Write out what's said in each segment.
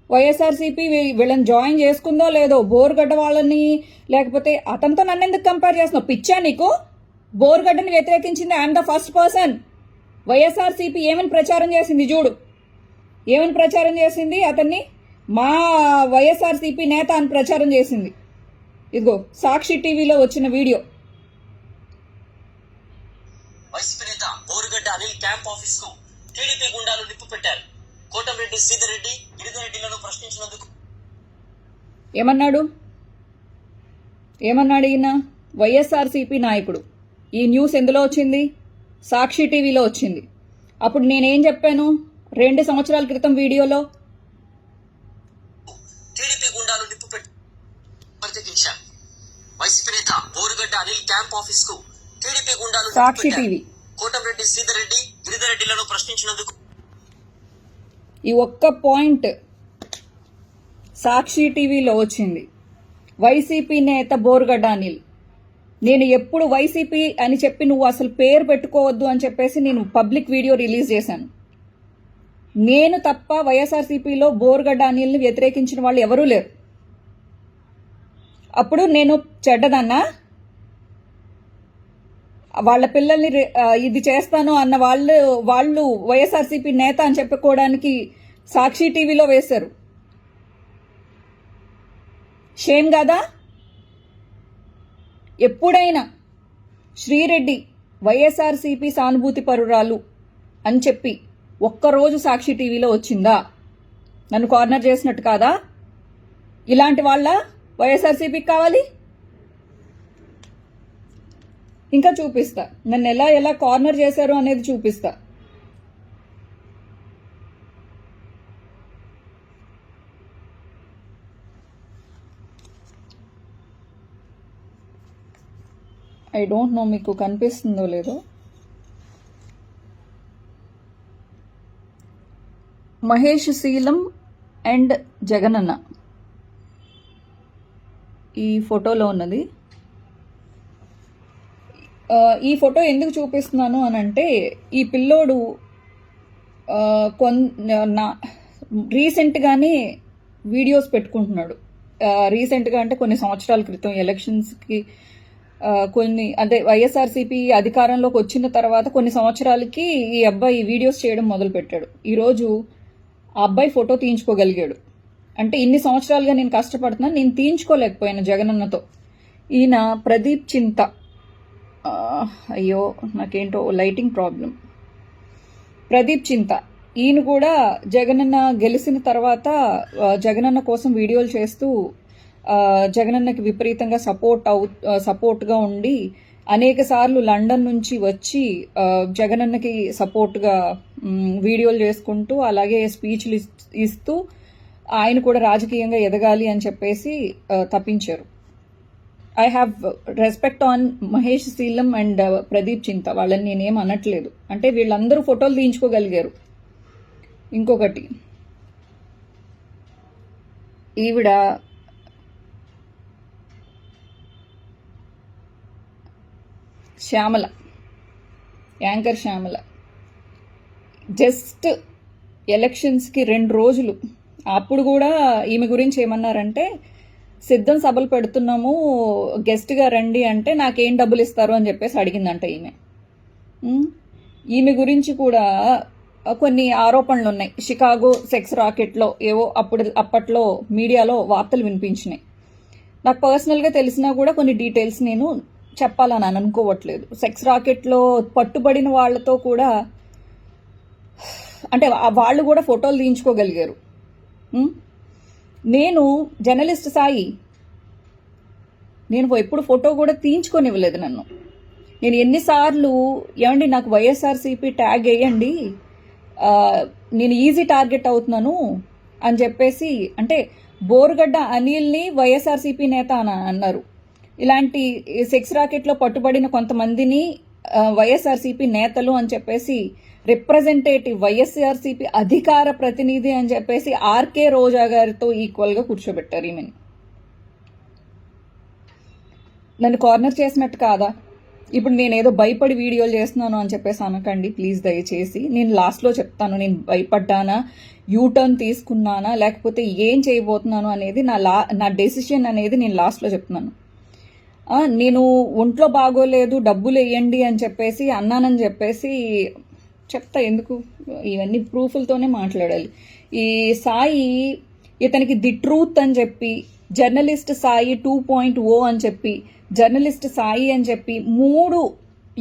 వైఎస్ఆర్సీపీ వీళ్ళని జాయిన్ చేసుకుందో లేదో, బోరుగడ్డ వాళ్ళని, లేకపోతే అతనితో నన్ను ఎందుకు కంపేర్ చేస్తున్నావు? పిచ్చా నీకు? బోరుగడ్డని వ్యతిరేకించింది I'm the first person. YSRCP ఏమని ప్రచారం చేసింది చూడు, ఏమని ప్రచారం చేసింది? అతన్ని మా వైఎస్ఆర్సీపీ నేత అని ప్రచారం చేసింది. ఇదిగో సాక్షి టీవీలో వచ్చిన వీడియో. వైసీపీ నేత బోరుగడ్డ అనిల్ క్యాంప్ ఆఫీస్ కు టీడీపీ గుండాలు నిప్పు పెట్టారు. కోటంరెడ్డి శ్రీధర్ రెడ్డి, గిరిధర్ రెడ్డిలను ప్రశ్నించినందుకు ఏమన్నాడు ఈయన? వైఎస్ఆర్సీపీ నాయకుడు. ఈ న్యూస్ ఎందులో వచ్చింది? సాక్షి టీవీలో వచ్చింది. అప్పుడు నేనేం చెప్పాను 2 సంవత్సరాల క్రితం వీడియోలో? టీడీపీ గుండాలు నిప్పు పెట్టి ప్రతికించారు. వైసీపీ నేత బోరుగడ్డ అనిల్ క్యాంప్ ఆఫీస్ కు టీడీపీ గుండాలు సాక్షి టీవీ. కోటంరెడ్డి శ్రీధర్ రెడ్డి, గిరిధర్ రెడ్డిలను ప్రశ్నించినందుకు ఈ ఒక్క పాయింట్ సాక్షి టీవీలో వచ్చింది. వైసీపీ నేత బోరుగడ్డ అనిల్. నేను ఎప్పుడు వైసీపీ అని చెప్పి నువ్వు అసలు పేరు పెట్టుకోవద్దు అని చెప్పేసి నేను పబ్లిక్ వీడియో రిలీజ్ చేశాను. నేను తప్ప వైఎస్ఆర్సీపీలో బోరుగడ్డ అనిల్ని వ్యతిరేకించిన వాళ్ళు ఎవరూ లేరు. అప్పుడు నేను చెడ్డదన్నా? వాళ్ళ పిల్లల్ని ఇది చేస్తాను అన్న వాళ్ళు వైఎస్ఆర్సీపీ నేత అని చెప్పుకోవడానికి సాక్షి టీవీలో వేశారు. షేమ్ కదా? ఎప్పుడైనా శ్రీరెడ్డి వైఎస్ఆర్సీపీ సానుభూతి పరురాలు అని చెప్పి ఒక్కరోజు సాక్షి టీవీలో వచ్చిందా? నన్ను కార్నర్ చేసినట్టు కాదా? ఇలాంటి వాళ్ళ వైఎస్ఆర్సీపీకి కావాలి? ఇంకా చూపిస్తా, నన్ను ఎలా కార్నర్ చేశారు అనేది చూపిస్తా. ఐ డోంట్ నో మీకు కనిపిస్తుందో లేదో. మహేష్ శీలం అండ్ జగనన్న ఈ ఫోటోలో ఉన్నది. ఈ ఫోటో ఎందుకు చూపిస్తున్నాను అని అంటే, ఈ పిల్లోడు రీసెంట్గానే వీడియోస్ పెట్టుకుంటున్నాడు. రీసెంట్గా అంటే కొన్ని సంవత్సరాల క్రితం ఎలక్షన్స్కి అదే వైఎస్ఆర్సీపీ అధికారంలోకి వచ్చిన తర్వాత కొన్ని సంవత్సరాలకి ఈ అబ్బాయి వీడియోస్ చేయడం మొదలుపెట్టాడు. ఈరోజు ఆ అబ్బాయి ఫోటో తీయించుకోగలిగాడు. అంటే ఇన్ని సంవత్సరాలుగా నేను కష్టపడుతున్నాను, నేను తీయించుకోలేకపోయాను జగనన్నతో. ఈయన ప్రదీప్ చింత, అయ్యో నాకేంటో లైటింగ్ ప్రాబ్లం, ప్రదీప్ చింత. ఈయన కూడా జగనన్న గెలిచిన తర్వాత జగనన్న కోసం వీడియోలు చేస్తూ జగనన్నకి విపరీతంగా సపోర్ట్గా ఉండి అనేక సార్లు లండన్ నుంచి వచ్చి జగనన్నకి సపోర్ట్గా వీడియోలు చేసుకుంటూ అలాగే స్పీచ్లు ఇస్తూ ఆయన కూడా రాజకీయంగా ఎదగాలి అని చెప్పేసి తప్పించారు. I have respect on Mahesh Sheelam and Pradeep Chinta. వాళ్ళని నేనేం అనట్లేదు. అంటే వీళ్ళందరూ ఫోటోలు తీయించుకోగలిగారు. ఇంకొకటి, ఈవిడ శ్యామల, యాంకర్ శ్యామల, జస్ట్ ఎలక్షన్స్కి 2 రోజులు అప్పుడు కూడా ఈమె గురించి ఏమన్నారంటే, సిద్ధం సభలు పెడుతున్నాము గెస్ట్గా రండి అంటే నాకేం డబ్బులు ఇస్తారు అని చెప్పేసి అడిగిందంట ఈమె. ఈమె గురించి కూడా కొన్ని ఆరోపణలు ఉన్నాయి. షికాగో సెక్స్ రాకెట్లో ఏవో అప్పట్లో మీడియాలో వార్తలు వినిపించినాయి. నాకు పర్సనల్గా తెలిసినా కూడా కొన్ని డీటెయిల్స్ నేను చెప్పాలని అనుకోవట్లేదు. సెక్స్ రాకెట్లో పట్టుబడిన వాళ్ళతో కూడా అంటే వాళ్ళు కూడా ఫోటోలు తీయించుకోగలిగారు. నేను జర్నలిస్ట్ సాయి, నేను ఎప్పుడు ఫోటో కూడా తీయించుకొనివ్వలేదు నన్ను. నేను ఎన్నిసార్లు ఏమండి నాకు వైఎస్ఆర్సీపీ ట్యాగ్ వేయండి, నేను ఈజీ టార్గెట్ అవుతున్నాను అని చెప్పేసి, అంటే బోరుగడ్డ అనిల్ని వైఎస్ఆర్సీపీ నేత అని అన్నారు. ఇలాంటి సెక్స్ రాకెట్లో పట్టుబడిన కొంతమందిని వైఎస్ఆర్సీపీ నేతలు అని చెప్పేసి, రిప్రజెంటేటివ్ వైఎస్ఆర్సీపీ అధికార ప్రతినిధి అని చెప్పేసి ఆర్కే రోజా గారితో ఈక్వల్గా కూర్చోబెట్టారు ఈమెని. నన్ను కార్నర్ చేసినట్టు కాదా? ఇప్పుడు నేను ఏదో భయపడి వీడియోలు చేస్తున్నాను అని చెప్పేసి అనకండి ప్లీజ్, దయచేసి. నేను లాస్ట్లో చెప్తాను నేను భయపడ్డానా, యూటర్న్ తీసుకున్నానా, లేకపోతే ఏం చేయబోతున్నాను అనేది నా డెసిషన్ అనేది నేను లాస్ట్లో చెప్తున్నాను. నేను ఒంట్లో బాగోలేదు డబ్బులు వేయండి అని చెప్పేసి అన్నానని చెప్పేసి చెప్తా. ఎందుకు ఇవన్నీ ప్రూఫ్లతోనే మాట్లాడాలి. ఈ సాయి ఇతనికి ది ట్రూత్ అని చెప్పి, జర్నలిస్ట్ సాయి 2.0 అని చెప్పి, జర్నలిస్ట్ సాయి అని చెప్పి 3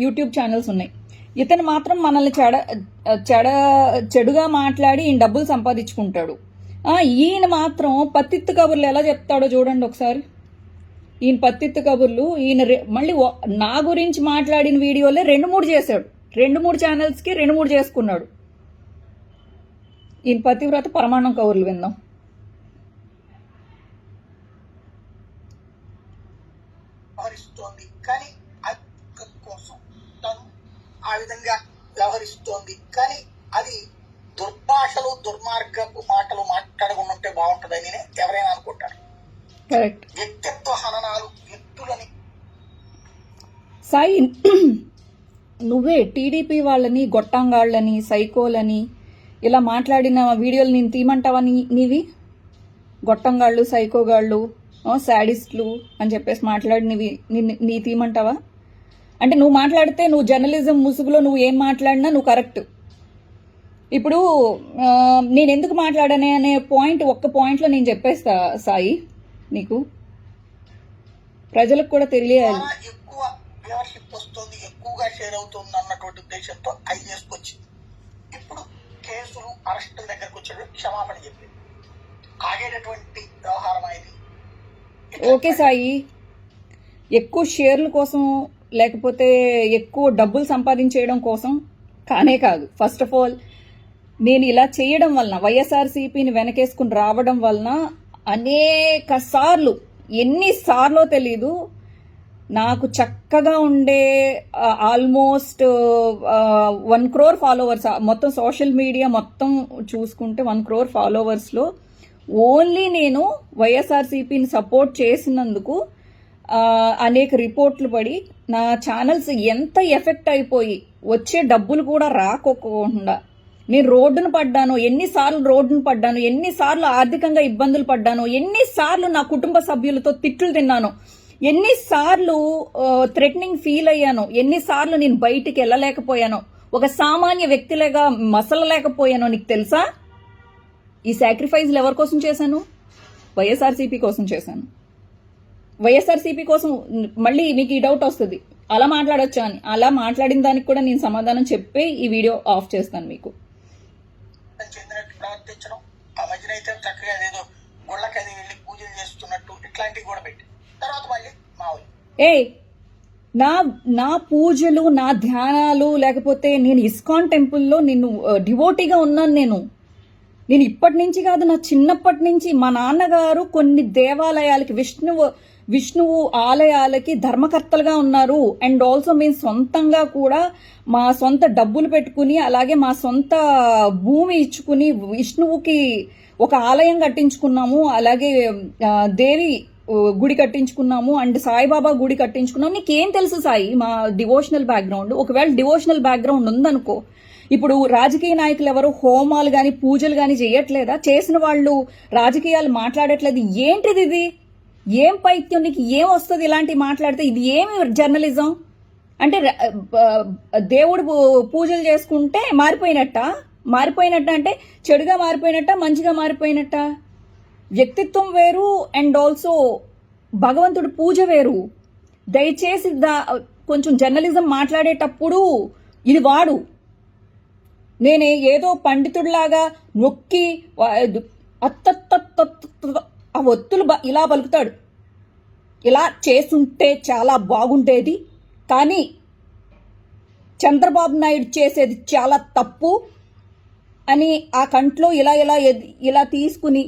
యూట్యూబ్ ఛానల్స్ ఉన్నాయి. ఇతను మాత్రం మనల్ని చెడుగా మాట్లాడి ఈయన డబ్బులు సంపాదించుకుంటాడు. ఈయన మాత్రం పత్తిత్తు కబుర్లు ఎలా చెప్తాడో చూడండి ఒకసారి. ఈయన పత్తిత్తు కబుర్లు ఈయన మళ్ళీ నా గురించి మాట్లాడిన వీడియోలే 2-3 చేశాడు. 2-3 ఛానల్స్కి 2-3 చేసుకున్నాడు. ఈయన పతివ్రత పరమాణం కబుర్లు విందాం. వ్యవహరిస్తోంది కానీ కోసం తను ఆ విధంగా వ్యవహరిస్తోంది. కానీ అది దుర్భాషలు దుర్మార్గపు మాటలు మాట్లాడకుండా ఉంటే బాగుంటుందని ఎవరైనా అనుకుంటారు. కరెక్ట్. వ్యక్తిత్వ హననాలు వ్యక్తులని సాయి నువ్వే టీడీపీ వాళ్ళని గొట్టంగాళ్ళని సైకోలని ఇలా మాట్లాడిన వీడియోలు నేను తీయమంటావా? నీవి గొట్టంగాళ్ళు సైకోగాళ్ళు శాడిస్టులు అని చెప్పేసి మాట్లాడినవి నీ తీయమంటావా? అంటే నువ్వు మాట్లాడితే నువ్వు జర్నలిజం ముసుగులో నువ్వు ఏం మాట్లాడినా నువ్వు కరెక్ట్. ఇప్పుడు నేను ఎందుకు మాట్లాడానే అనే ఒక్క పాయింట్లో నేను చెప్పేస్తా సాయి, నీకు ప్రజలకు కూడా తెలియాలి. ఎక్కువ వ్యూవర్షిప్ వస్తుంది, ఎక్కువగా షేర్ అవుతుంది అన్నటువంటి ఉద్దేశంతో అది చేసుకొచ్చింది. ఇప్పుడు కేసులు అరెస్టుల దగ్గరకు వచ్చాడు, క్షమాపణ చెప్పి ఆగేటటువంటి వ్యవహారం అనేది. ఓకే సాయి, ఎక్కువ షేర్ల కోసం లేకపోతే ఎక్కువ డబ్బులు సంపాదించేయడం కోసం కానే కాదు. ఫస్ట్ ఆఫ్ ఆల్ నేను ఇలా చేయడం వలన, వైఎస్ఆర్సీపీని వెనకేసుకుని రావడం వలన అనేక సార్లు, ఎన్నిసార్లో తెలీదు, నాకు చక్కగా ఉండే ఆల్మోస్ట్ 1 crore ఫాలోవర్స్, మొత్తం సోషల్ మీడియా మొత్తం చూసుకుంటే 1 crore ఫాలోవర్స్లో ఓన్లీ నేను వైఎస్ఆర్సీపీని సపోర్ట్ చేసినందుకు అనేక రిపోర్ట్లు పడి నా ఛానల్స్ ఎంత ఎఫెక్ట్ అయిపోయి వచ్చే డబ్బులు కూడా రాకోకుండా నేను రోడ్డును పడ్డాను. ఎన్నిసార్లు రోడ్డును పడ్డాను, ఎన్నిసార్లు ఆర్థికంగా ఇబ్బందులు పడ్డాను, ఎన్నిసార్లు నా కుటుంబ సభ్యులతో తిట్లు తిన్నాను, ఎన్నిసార్లు థ్రెటనింగ్ ఫీల్ అయ్యాను, ఎన్నిసార్లు నేను బయటికి వెళ్ళలేకపోయాను, ఒక సామాన్య వ్యక్తిలాగా మసలలేకపోయాను. నీకు తెలుసా? ఈ సాక్రిఫైస్లు ఎవరి కోసం చేశాను? వైఎస్ఆర్సీపీ కోసం చేశాను. వైఎస్ఆర్సీపీ కోసం. మళ్ళీ మీకు ఈ డౌట్ వస్తుంది, అలా మాట్లాడొచ్చా అని. అలా మాట్లాడిన దానికి కూడా నేను సమాధానం చెప్పి ఈ వీడియో ఆఫ్ చేస్తాను మీకు. చెందినట్టు ప్రవర్తించడం, ఆ మధ్యన అయితే చక్కగా ఏదో గుళ్ళకది వెళ్ళి పూజలు చేస్తున్నట్టు ఇట్లాంటివి కూడా పెట్టి తర్వాత మళ్ళీ నా పూజలు, నా ధ్యానాలు, లేకపోతే నేను ఇస్కాన్ టెంపుల్లో నేను డివోటీగా ఉన్నాను. నేను ఇప్పటి నుంచి కాదు, నా చిన్నప్పటి నుంచి. మా నాన్నగారు కొన్ని దేవాలయాలకి, విష్ణువు ఆలయాలకి ధర్మకర్తలుగా ఉన్నారు. అండ్ ఆల్సో మేము సొంతంగా కూడా మా సొంత డబ్బులు పెట్టుకుని, అలాగే మా సొంత భూమి ఇచ్చుకుని విష్ణువుకి ఒక ఆలయం కట్టించుకున్నాము, అలాగే దేవి గుడి కట్టించుకున్నాము, అండ్ సాయిబాబా గుడి కట్టించుకున్నాము. నీకేం తెలుసు సాయి మా డివోషనల్ బ్యాక్గ్రౌండ్? ఒకవేళ డివోషనల్ బ్యాక్గ్రౌండ్ ఉందనుకో, ఇప్పుడు రాజకీయ నాయకులు ఎవరు హోమాలు కానీ పూజలు కానీ చేయట్లేదా? చేసిన వాళ్ళు రాజకీయాలు మాట్లాడట్లేదు. ఏంటిది ఇది? ఏం పైత్యం? నీకు ఏం వస్తుంది ఇలాంటివి మాట్లాడితే? ఇది ఏమి జర్నలిజం అంటే? దేవుడు పూజలు చేసుకుంటే మారిపోయినట్ట అంటే చెడుగా మారిపోయినట్ట, మంచిగా మారిపోయినట్ట? వ్యక్తిత్వం వేరు, అండ్ ఆల్సో భగవంతుడు పూజ వేరు. దయచేసి కొంచెం జర్నలిజం మాట్లాడేటప్పుడు ఇది వాడు. నేనే ఏదో పండితుడిలాగా నొక్కి ఆ ఒత్తులు ఇలా పలుకుతాడు, ఇలా చేస్తుంటే చాలా బాగుండేది, కానీ చంద్రబాబు నాయుడు చేసేది చాలా తప్పు అని ఆ కంట్లో ఇలా తీసుకుని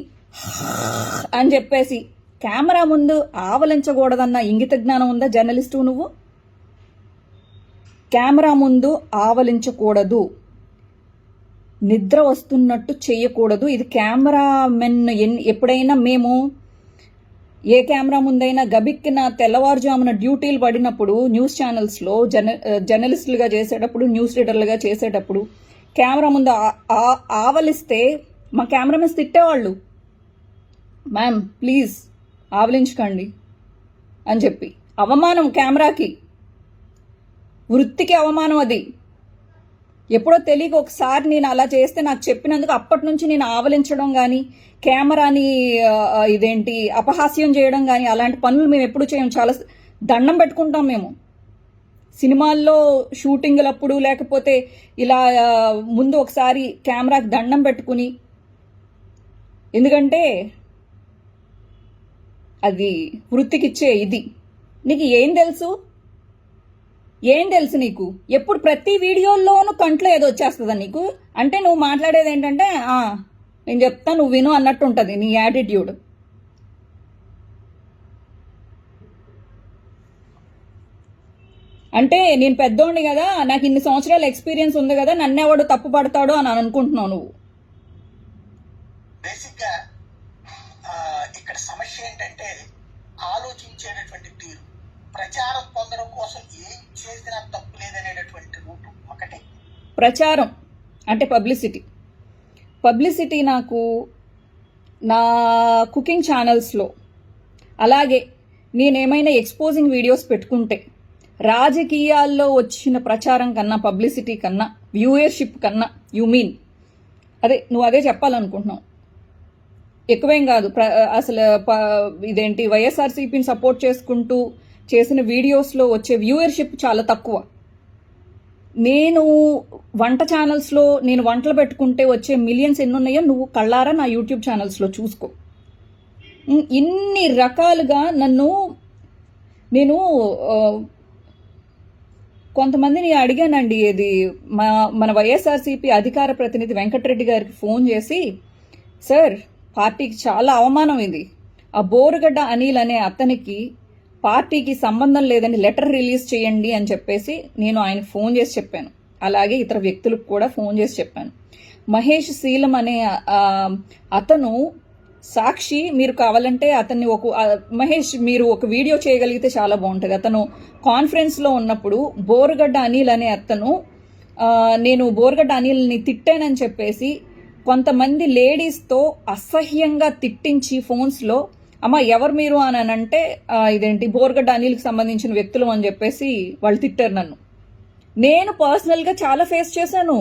అని చెప్పేసి కెమెరా ముందు ఆవలించకూడదన్న ఇంగిత జ్ఞానం ఉందా జర్నలిస్టు నువ్వు? కెమెరా ముందు ఆవలించకూడదు, నిద్ర వస్తున్నట్టు చేయకూడదు. ఇది కెమెరామెన్ ఎప్పుడైనా మేము ఏ కెమెరా ముందైనా గబిక్కిన తెల్లవారుజామున డ్యూటీలు పడినప్పుడు న్యూస్ ఛానల్స్లో జర్నలిస్టులుగా చేసేటప్పుడు, న్యూస్ రీడర్లుగా చేసేటప్పుడు కెమెరా ముందు ఆవలిస్తే మా కెమెరామెన్స్ తిట్టేవాళ్ళు, మ్యామ్ ప్లీజ్ ఆవలించకండి అని చెప్పి. అవమానం, కెమెరాకి, వృత్తికి అవమానం అది. ఎప్పుడో తెలియక ఒకసారి నేను అలా చేస్తే నాకు చెప్పినందుకు అప్పటి నుంచి నేను ఆవలించడం కానీ, కెమెరాని అపహాస్యం చేయడం కానీ అలాంటి పనులు మేము ఎప్పుడు చేయం. చాలా దండం పెట్టుకుంటాం మేము. సినిమాల్లో షూటింగ్లప్పుడు లేకపోతే ఇలా ముందు ఒకసారి కెమెరాకి దండం పెట్టుకుని, ఎందుకంటే అది వృత్తికిచ్చే ఇది. నీకు ఏం తెలుసు నీకు? ఎప్పుడు ప్రతి వీడియోల్లోనూ కంట్లో ఏదో వచ్చేస్తుందా నీకు? అంటే నువ్వు మాట్లాడేది ఏంటంటే నేను చెప్తా నువ్వు విను అన్నట్టు ఉంటుంది నీ యాటిట్యూడ్. అంటే నేను పెద్దోడిని కదా, నాకు ఇన్ని సంవత్సరాల ఎక్స్పీరియన్స్ ఉంది కదా, నన్నెవడు తప్పు పడతాడో అని అనుకుంటున్నావు నువ్వు. బేసిక్ గా ఇక్కడ సమస్య ఏంటంటే ఆలోచించేటటువంటి తీరు. ప్రచారం పొందడం కోసం ఏం చేసినా తప్పు లేదనేటటువంటి రూటు ఒకటి. ప్రచారం అంటే పబ్లిసిటీ నాకు నా కుకింగ్ ఛానల్స్లో, అలాగే నేనేమైనా ఎక్స్పోజింగ్ వీడియోస్ పెట్టుకుంటే రాజకీయాల్లో వచ్చిన ప్రచారం కన్నా, పబ్లిసిటీ కన్నా, వ్యూయర్షిప్ కన్నా, నువ్వు అదే చెప్పాలనుకుంటున్నావు. ఎక్కువేం కాదు. అసలు వైఎస్ఆర్సీపీని సపోర్ట్ చేసుకుంటూ చేసిన వీడియోస్లో వచ్చే వ్యూయర్షిప్ చాలా తక్కువ. నేను వంట ఛానల్స్లో నేను వంటలు పెట్టుకుంటే వచ్చే మిలియన్స్ ఎన్ని ఉన్నాయో నువ్వు కళ్ళారా నా యూట్యూబ్ ఛానల్స్లో చూసుకో. ఇన్ని రకాలుగా నేను కొంతమందిని అడిగానండి. మన వైఎస్ఆర్సీపీ అధికార ప్రతినిధి వెంకటరెడ్డి గారికి ఫోన్ చేసి, సార్ పార్టీకి చాలా అవమానం ఇది, ఆ బోరుగడ్డ అనిల్ అనే అతనికి పార్టీకి సంబంధం లేదని లెటర్ రిలీజ్ చేయండి అని చెప్పేసి నేను ఆయనకు ఫోన్ చేసి చెప్పాను. అలాగే ఇతర వ్యక్తులకు కూడా ఫోన్ చేసి చెప్పాను. మహేష్ శీలం అనే అతను సాక్షి, మీరు కావాలంటే అతన్ని మహేష్ మీరు ఒక వీడియో చేయగలిగితే చాలా బాగుంటుంది. అతను కాన్ఫరెన్స్లో ఉన్నప్పుడు బోరుగడ్డ అనిల్ అనే అతను నేను బోరుగడ్డ అనిల్ని తిట్టానని చెప్పేసి కొంతమంది లేడీస్తో అసహ్యంగా తిట్టించి ఫోన్స్లో, అమ్మ ఎవరు మీరు అని అంటే బోరుగడ్డ అనిల్కి సంబంధించిన వ్యక్తులు అని చెప్పేసి వాళ్ళు తిట్టారు నన్ను. నేను పర్సనల్గా చాలా ఫేస్ చేశాను.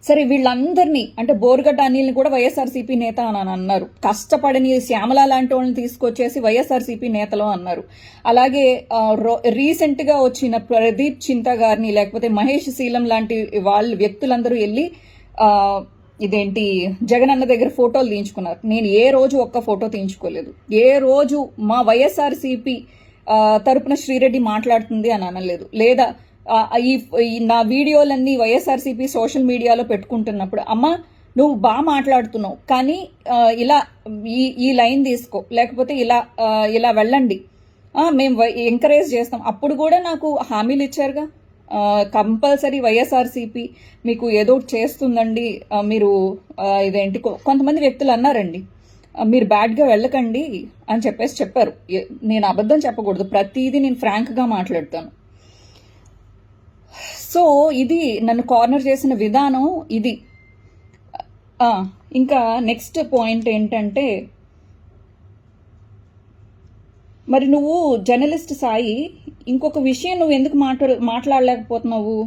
సరే వీళ్ళందరినీ, అంటే బోరుగడ్డ అనిల్ని కూడా వైఎస్ఆర్సీపీ నేత అని అన్నారు. కష్టపడని శ్యామల లాంటి వాళ్ళని తీసుకొచ్చేసి వైఎస్ఆర్సీపీ నేతలు అన్నారు. అలాగే రీసెంట్గా వచ్చిన ప్రదీప్ చింత గారిని, లేకపోతే మహేష్ శీలం లాంటి వ్యక్తులందరూ వెళ్ళి జగనన్న దగ్గర ఫోటోలు తీయించుకున్నారు. నేను ఏ రోజు ఒక్క ఫోటో తీయించుకోలేదు. ఏ రోజు మా వైఎస్ఆర్సీపీ తరపున శ్రీరెడ్డి మాట్లాడుతుంది అని అనలేదు. లేదా నా వీడియోలన్నీ వైఎస్ఆర్సీపీ సోషల్ మీడియాలో పెట్టుకుంటున్నప్పుడు, అమ్మ నువ్వు బాగా మాట్లాడుతున్నావు కానీ ఇలా ఈ లైన్ తీసుకో, లేకపోతే ఇలా వెళ్ళండి, మేము ఎంకరేజ్ చేస్తాం. అప్పుడు కూడా నాకు హామీలు ఇచ్చారుగా, కంపల్సరీ వైఎస్ఆర్సీపీ మీకు ఏదో చేస్తుందండి, మీరు కొంతమంది వ్యక్తులు అన్నారండి, మీరు బ్యాడ్గా వెళ్ళకండి అని చెప్పారు. నేను అబద్ధం చెప్పకూడదు, ప్రతిదీ నేను ఫ్రాంక్గా మాట్లాడతాను. సో ఇది నన్ను కార్నర్ చేసిన విధానం ఇది. ఇంకా నెక్స్ట్ పాయింట్ ఏంటంటే, మరి నువ్వు జర్నలిస్ట్ సాయి, ఇంకొక విషయం నువ్వు ఎందుకు మాట్లాడలేకపోతున్నావు?